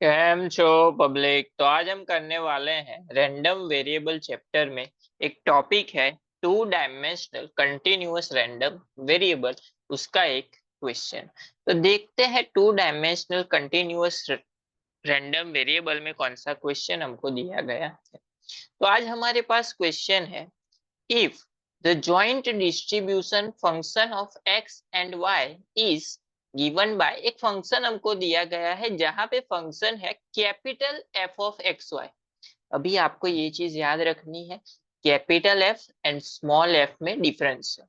Cam छो public. तो आज हम करने वाले हैं रैंडम वेरिएबल चैप्टर में एक टॉपिक है two dimensional continuous random variable, उसका एक क्वेश्चन। तो देखते हैं two dimensional continuous random variable में कौन सा क्वेश्चन हमको दिया गया है। तो आज हमारे पास क्वेश्चन है, if the joint distribution function of x and y is given by, एक फंक्शन हमको दिया गया है जहां पे फंक्शन है capital F of x y. अभी आपको ये चीज याद रखनी है, capital F and small f में डिफरेंस है।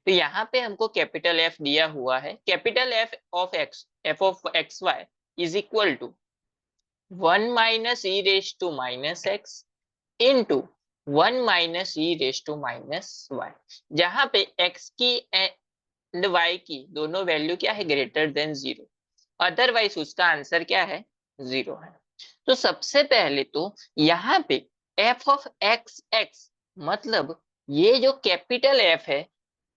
तो यहाँ पे हमको कैपिटल एफ दिया हुआ है, capital F of x y is equal to 1 - e⁻⁻x into 1 - e⁻⁻y, जहां पे x की एंड y की दोनों वैल्यू क्या है, ग्रेटर देन 0। अदरवाइज उसका आंसर क्या है, 0 है। तो सबसे पहले तो यहाँ पे f ऑफ एक्स एक्स मतलब ये जो कैपिटल f है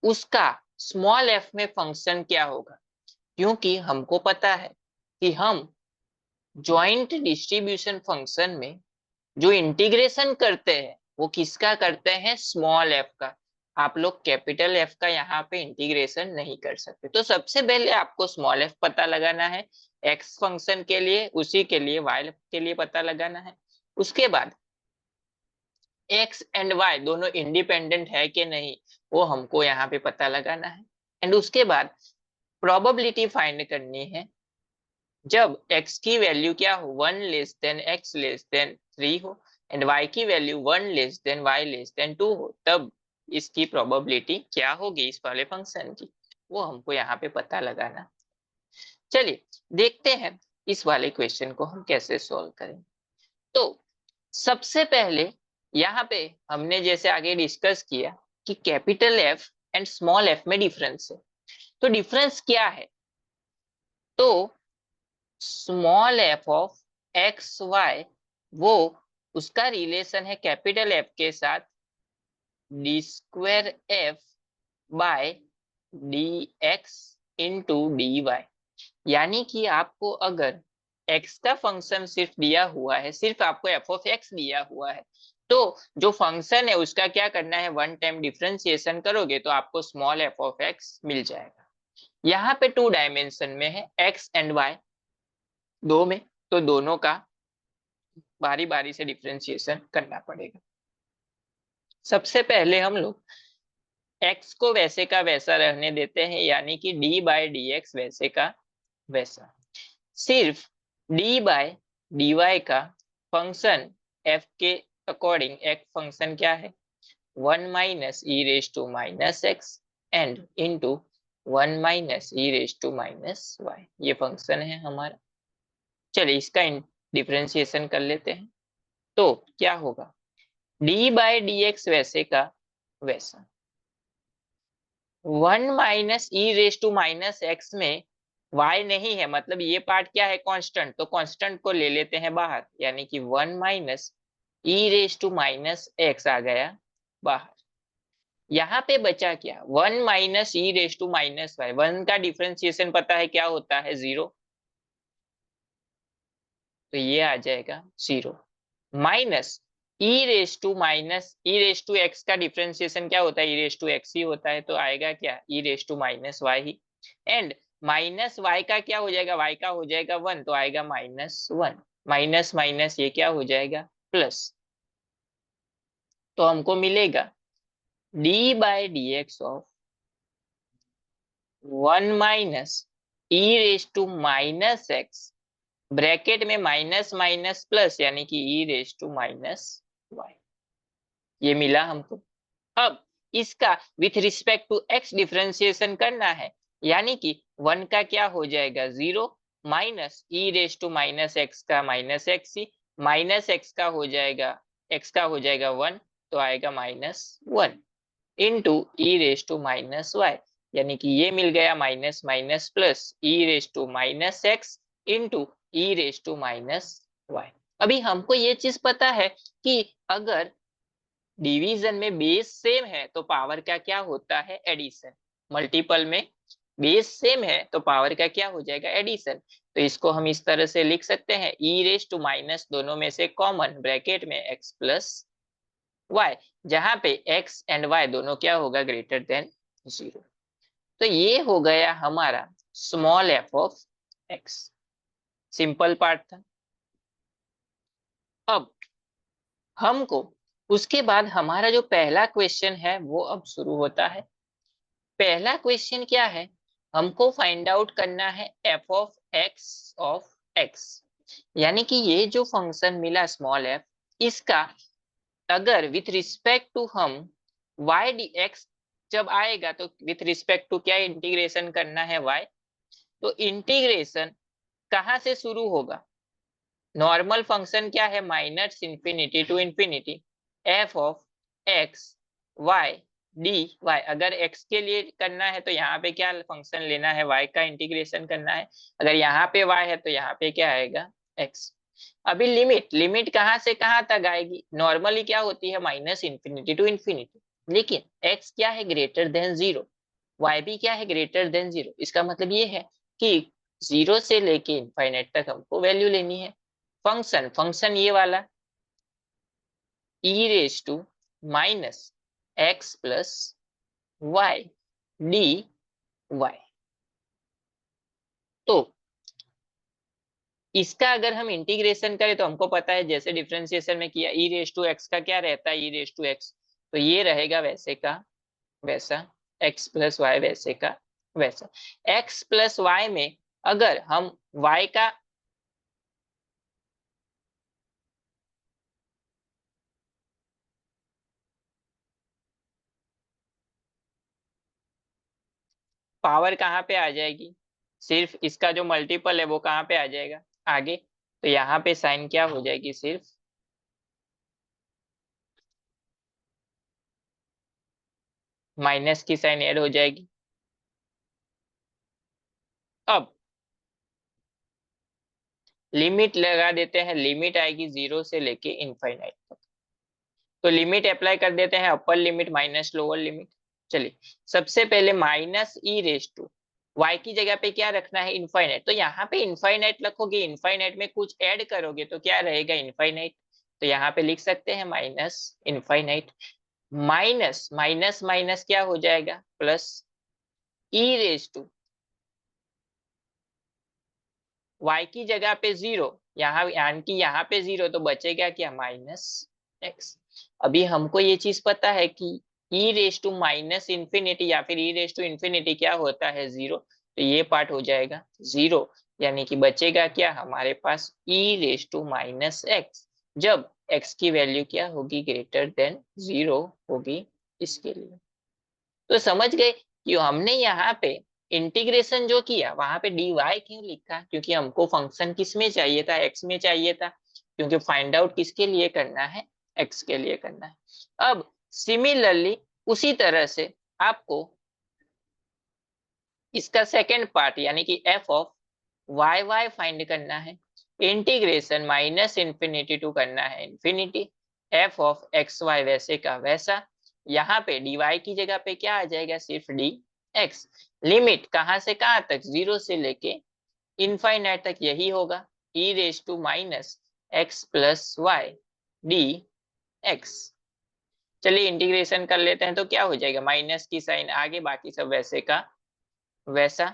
उसका स्मॉल f में फंक्शन क्या होगा, क्योंकि हमको पता है कि हम जॉइंट डिस्ट्रीब्यूशन फंक्शन में जो इंटीग्रेशन करते हैं वो किसका करते हैं, स्मॉल एफ का। आप लोग कैपिटल एफ का यहाँ पे इंटीग्रेशन नहीं कर सकते। तो सबसे पहले आपको स्मॉल एफ पता लगाना है एक्स फंक्शन के लिए, उसी के लिए वाई के लिए पता लगाना है। उसके बाद एक्स एंड वाई दोनों इंडिपेंडेंट है कि नहीं वो हमको यहाँ पे पता लगाना है। एंड उसके बाद प्रोबेबिलिटी फाइंड करनी है, जब x की वैल्यू क्या हो, 1 x <3 हो एंड y की वैल्यू 1 y <2 हो, तब इसकी प्रोबेबिलिटी क्या होगी इस वाले फंक्शन की, वो हमको यहाँ पे पता लगाना। चलिए देखते हैं इस वाले क्वेश्चन को हम कैसे सॉल्व करें। तो सबसे पहले यहाँ पे हमने जैसे आगे डिस्कस किया कि capital F and small f में डिफरेंस है। तो डिफरेंस क्या है, तो small F of x y वो उसका रिलेशन है कैपिटल एफ के साथ d square f by d x into d y. यानी कि आपको अगर x का फंक्शन सिर्फ दिया हुआ है, सिर्फ आपको एफ ऑफ एक्स दिया हुआ है, तो जो फंक्शन है उसका क्या करना है, वन टाइम डिफरेंशिएशन करोगे तो आपको स्मॉल एफ ऑफ एक्स मिल जाएगा। यहाँ पे टू डायमेंशन में है एक्स एंड वाई दो में, तो दोनों का बारी बारी से डिफरेंशिएशन करना पड़ेगा। सबसे पहले हम लोग x को वैसे का वैसा रहने देते हैं, यानी कि d बाय डी एक्स वैसे का वैसा। सिर्फ d बाय डी वाई का फंक्शन f के अकॉर्डिंग एक फंक्शन क्या है, 1 - e⁻⁻x एंड इंटू 1 - e⁻⁻y, ये फंक्शन है हमारा। चलिए इसका डिफरेंशिएशन कर लेते हैं। तो क्या होगा, d बाय डी एक्स वैसे का वैसा, 1 - e⁻⁻x में y नहीं है, मतलब ये पार्ट क्या है, कांस्टेंट, तो कांस्टेंट को ले लेते हैं बाहर, यानी कि 1 - e⁻⁻x आ गया बाहर। यहाँ पे बचा क्या, 1 - e⁻⁻y, वन का डिफरेंशिएशन पता है क्या होता है, 0, तो ये आ जाएगा 0 माइनस e⁻x का डिफरेंशिएशन क्या होता है, e⁻x ही होता है, तो आएगा क्या, e⁻y he. And minus y का क्या हो जाएगा, y का हो जाएगा 1, तो आएगा -1, माइनस माइनस ये क्या हो जाएगा, प्लस। तो हमको मिलेगा d by d x of 1 - e⁻⁻x bracket में माइनस माइनस प्लस, यानी कि e⁻⁻y, ये मिला हमको। अब इसका with respect to x differentiation करना है, यानी कि 1 का क्या हो जाएगा, 0 माइनस e⁻⁻x का -x ही, माइनस x का हो जाएगा, x का हो जाएगा 1, तो आएगा -1 इंटू e⁻⁻y, यानी कि ये मिल गया minus minus plus e⁻⁻x into e⁻⁻y। अभी हमको ये चीज पता है कि अगर डिवीजन में बेस सेम है तो पावर का क्या होता है, एडिशन। मल्टीपल में बेस सेम है तो पावर का क्या हो जाएगा, एडिशन। तो इसको हम इस तरह से लिख सकते हैं, ई रेस टू माइनस दोनों में से कॉमन ब्रैकेट में एक्स प्लस वाई, जहां पे एक्स एंड वाई दोनों क्या होगा, ग्रेटर देन 0। तो ये हो गया हमारा small F of x. Simple part था। अब हमको उसके बाद हमारा जो पहला क्वेश्चन है वो अब शुरू होता है। पहला क्वेश्चन क्या है, हमको फाइंड आउट करना है एफ ऑफ एक्स, यानी कि ये जो फंक्शन मिला स्मॉल एफ, इसका अगर विथ रिस्पेक्ट टू हम वाई डी एक्स जब आएगा तो विथ रिस्पेक्ट टू क्या इंटीग्रेशन करना है, वाई। तो इंटीग्रेशन कहां से शुरू होगा, नॉर्मल फंक्शन क्या है, minus infinity to infinity f of x y D y. अगर एक्स के लिए करना है तो यहाँ पे क्या फंक्शन लेना है, वाई का इंटीग्रेशन करना है। अगर यहाँ पे वाई है तो यहाँ पे क्या आएगा, एक्स। अभी लिमिट लिमिट कहाँ से कहाँ तक आएगी, नॉर्मली क्या होती है, माइनस इंफिनिटी टू इंफिनिटी, लेकिन एक्स क्या है, ग्रेटर देन 0, वाई भी क्या है, ग्रेटर देन 0। इसका मतलब ये है कि 0 से लेके इनफाइनाइट तक हमको वैल्यू लेनी है। फंक्शन फंक्शन ये वाला E raise to minus X plus Y D Y. तो इसका अगर हम इंटीग्रेशन करें तो हमको पता है जैसे डिफरेंशिएशन में किया, ई रेस टू एक्स का क्या रहता है, ई रेस टू एक्स, तो ये रहेगा वैसे का वैसा, एक्स प्लस वाई वैसे का वैसा। एक्स प्लस वाई में अगर हम वाई का पावर कहाँ पे आ जाएगी, सिर्फ इसका जो मल्टीपल है वो कहाँ पे आ जाएगा, आगे। तो यहाँ पे साइन क्या हो जाएगी, सिर्फ माइनस की साइन ऐड हो जाएगी। अब लिमिट लगा देते हैं, लिमिट आएगी 0 से लेके इनफाइनाइट तक। तो लिमिट अप्लाई कर देते हैं, upper limit minus lower limit. चलिए, सबसे पहले minus E raise to y की जगह पे क्या रखना है, इनफाइनाइट। तो यहाँ पे इनफाइनाइट रखोगे, इनफाइनाइट में कुछ ऐड करोगे तो क्या रहेगा, इनफाइनाइट। तो यहाँ पे लिख सकते हैं minus infinite, minus minus minus क्या हो जाएगा, plus e raise to y की जगह पे 0, यहाँ यानी कि यहाँ पे 0 तो बचेगा क्या, माइनस एक्स। अभी हमको ये चीज पता है कि ई रेस टू माइनस इंफिनिटी या फिर ई रेस टू इंफिनिटी क्या होता है, 0। तो ये पार्ट हो जाएगा 0, यानी कि बचेगा क्या हमारे पास, ई रेस टू माइनस एक्स, जब x की वैल्यू क्या होगी, ग्रेटर देन 0 होगी इसके लिए। तो समझ गए कि हमने यहाँ पे इंटीग्रेशन जो किया वहां पे dy क्यों लिखा, क्योंकि हमको फंक्शन किस में चाहिए था, x में चाहिए था, क्योंकि फाइंड आउट किसके लिए करना है, x के लिए करना है। अब सिमिलरली उसी तरह से आपको इसका सेकेंड पार्ट यानी कि f of Y Y find करना है। इंटीग्रेशन माइनस इंफिनिटी टू करना है infinity, f of x y वैसे का वैसा। यहाँ पे डी वाई की जगह पे क्या आ जाएगा, सिर्फ डी एक्स। लिमिट कहाँ से कहाँ तक, 0 से लेके इनफाइनाइट तक यही होगा, E raise to minus X plus Y D X. चलिए इंटीग्रेशन कर लेते हैं तो क्या हो जाएगा, माइनस की साइन आगे, बाकी सब वैसे का वैसा।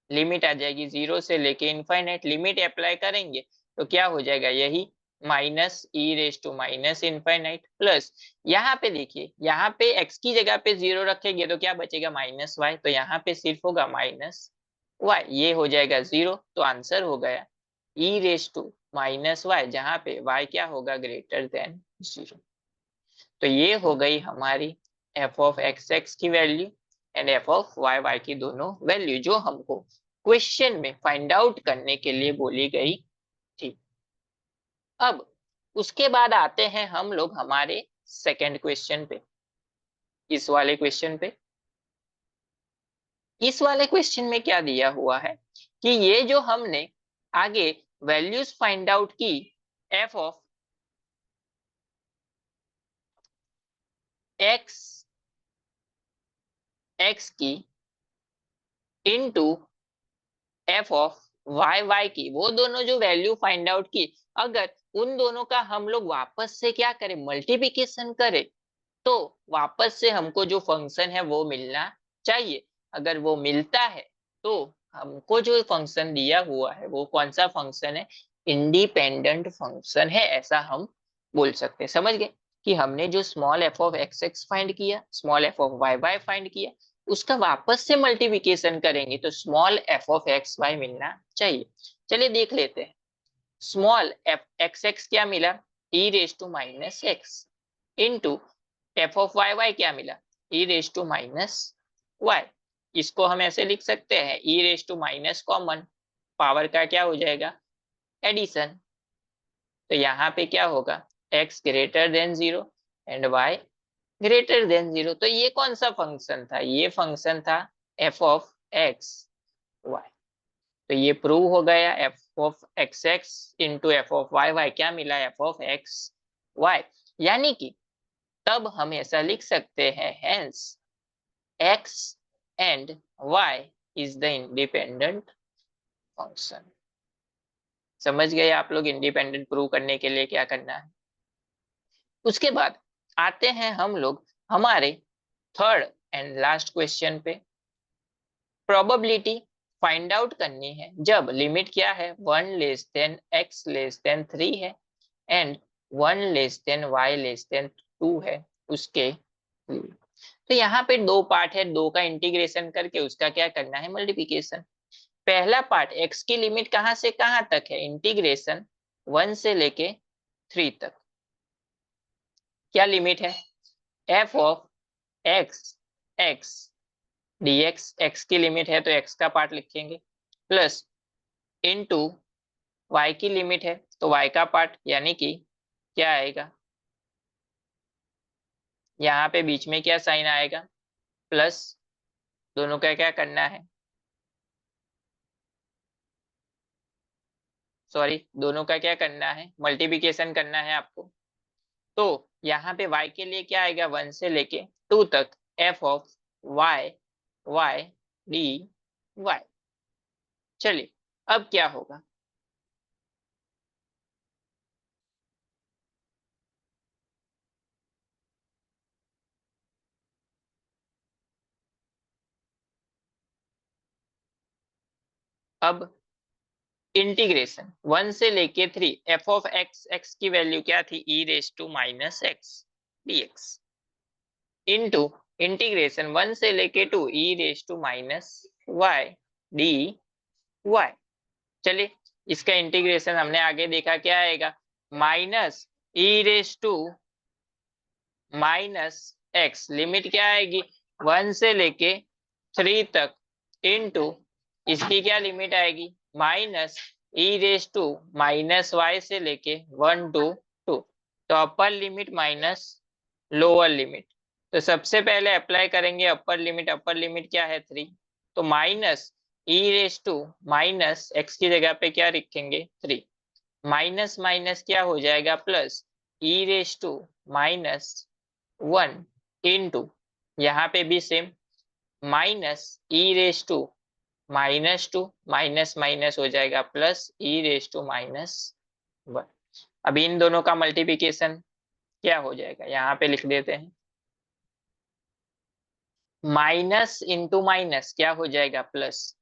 लिमिट आ जाएगी 0 से लेके इनफाइनाइट, लिमिट अप्लाई करेंगे तो क्या हो जाएगा, यही minus E raise to minus infinite plus, यहाँ पे देखिए, यहाँ पे x की जगह पे 0 रखेंगे तो क्या बचेगा, माइनस वाई। तो यहाँ पे सिर्फ होगा माइनस वाई, ये हो जाएगा 0। तो आंसर हो गया ई रेस टू माइनस वाई, जहाँ पे y क्या होगा, ग्रेटर देन 0। तो ये हो गई हमारी एफ ऑफ एक्स एक्स की value and f of Y y की दोनों वैल्यू, जो हमको क्वेश्चन में फाइंड आउट करने के लिए बोली गई थी। अब उसके बाद आते हैं हम लोग हमारे सेकंड क्वेश्चन पे, इस वाले क्वेश्चन पे। इस वाले क्वेश्चन में क्या दिया हुआ है कि ये जो हमने आगे वैल्यूज फाइंड आउट की एफ ऑफ एक्स एक्स की इनटू एफ ऑफ वाई की, वो दोनों जो वैल्यू फाइंड आउट की, अगर उन दोनों का हम लोग वापस से क्या करें, मल्टीप्लिकेशन करें, तो वापस से हमको जो फंक्शन है वो मिलना चाहिए। अगर वो मिलता है तो हमको जो फंक्शन दिया हुआ है वो कौन सा फंक्शन है, इंडिपेंडेंट फंक्शन है, ऐसा हम बोल सकते हैं। समझ गए कि हमने जो small F of x X find किया, small F of Y Y find किया, उसका वापस से मल्टीप्लिकेशन करेंगे तो small F of x Y मिलना चाहिए। चलिए देख लेते हैं। स्मॉल एफ एक्स एक्स क्या मिला, E raise to minus X, into F of Y Y क्या मिला, E raise to minus Y. इसको हम ऐसे लिख सकते हैं, E raise to minus common, power का क्या हो जाएगा, एडिशन। तो यहाँ पे क्या होगा, x greater than 0 and y greater than 0। तो ये कौन सा फंक्शन था, ये फंक्शन था f ऑफ x y। तो ये प्रूव हो गया, f of x x into F of y y क्या मिला, f ऑफ x y। यानी कि तब हम ऐसा लिख सकते हैं, hence x and y is the independent function. समझ गए आप लोग इंडिपेंडेंट प्रूव करने के लिए क्या करना है। उसके बाद आते हैं हम लोग हमारे थर्ड एंड लास्ट क्वेश्चन पे। प्रोबेबिलिटी फाइंड आउट करनी है जब लिमिट क्या है, 1 less than x less than 3 है and 1 less than y less than 2 है उसके लिए। तो यहाँ पे दो पार्ट है, दो का इंटीग्रेशन करके उसका क्या करना है, मल्टीप्लिकेशन। पहला पार्ट x की लिमिट कहाँ से कहाँ तक है, इंटीग्रेशन 1 से लेके 3 तक। क्या लिमिट है, f of x x dx, x की लिमिट है तो x का पार्ट लिखेंगे, प्लस इनटू y की लिमिट है तो y का पार्ट, यानी कि क्या आएगा, यहाँ पे बीच में क्या साइन आएगा, प्लस, दोनों का क्या करना है, सॉरी दोनों का क्या करना है, मल्टीप्लिकेशन करना है आपको। तो यहाँ पे y के लिए क्या आएगा, 1 से लेके 2 तक f of y y D y। चलिए अब क्या होगा, अब इंटीग्रेशन 1 से लेके 3 एफ ऑफ एक्स एक्स की वैल्यू क्या थी, E raise to minus X dx, into integration 1 से लेके 2 E raise to minus Y D Y. चलिए इसका इंटीग्रेशन हमने आगे देखा क्या आएगा, minus E raise to minus X, limit क्या आएगी 1 से लेके 3 तक, इंटू इसकी क्या लिमिट आएगी, minus E raise to minus y से लेके 1 टू 2। तो upper limit minus lower limit, तो सबसे पहले अप्लाई करेंगे अपर लिमिट, अपर लिमिट क्या है 3, तो minus E raise to minus x की जगह पे क्या लिखेंगे 3, माइनस माइनस क्या हो जाएगा plus, e raise to minus 1 into, यहाँ पे भी same, minus E raise to minus 2, minus minus हो जाएगा plus e raise to minus 1। अब इन दोनों का मल्टीप्लिकेशन क्या हो जाएगा, यहाँ पे लिख देते हैं, माइनस इंटू माइनस क्या हो जाएगा प्लस,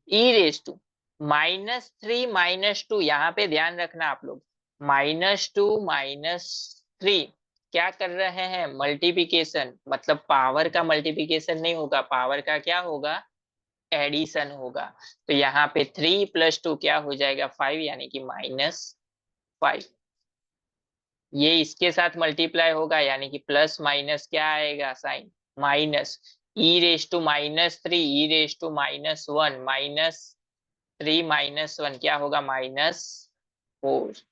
ई रेस टू -3 -2, यहाँ पे ध्यान रखना आप लोग, -2 -3 क्या कर रहे हैं, मल्टीप्लिकेशन, मतलब पावर का मल्टीप्लिकेशन नहीं होगा, पावर का क्या होगा, एडिशन होगा। तो यहाँ पे 3 + 2 क्या हो जाएगा 5, यानी कि -5। ये इसके साथ मल्टीप्लाई होगा यानी कि प्लस माइनस क्या आएगा sign, minus, E raise to -3 e raise to -1 -3 -1 क्या होगा, -4।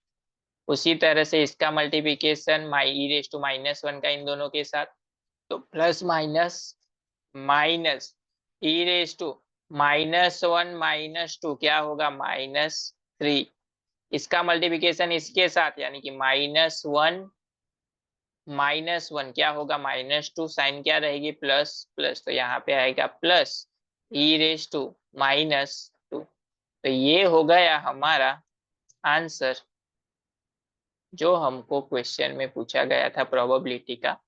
उसी तरह से इसका multiplication minus e raise to -1 का इन दोनों के साथ, तो plus minus minus E raise to -1 -2 क्या होगा, -3। इसका मल्टीप्लिकेशन इसके साथ यानी कि -1 क्या होगा, -2, साइन क्या रहेगी, प्लस प्लस, तो यहाँ पे आएगा प्लस e⁻²। तो ये हो गया हमारा आंसर जो हमको क्वेश्चन में पूछा गया था प्रोबेबिलिटी का।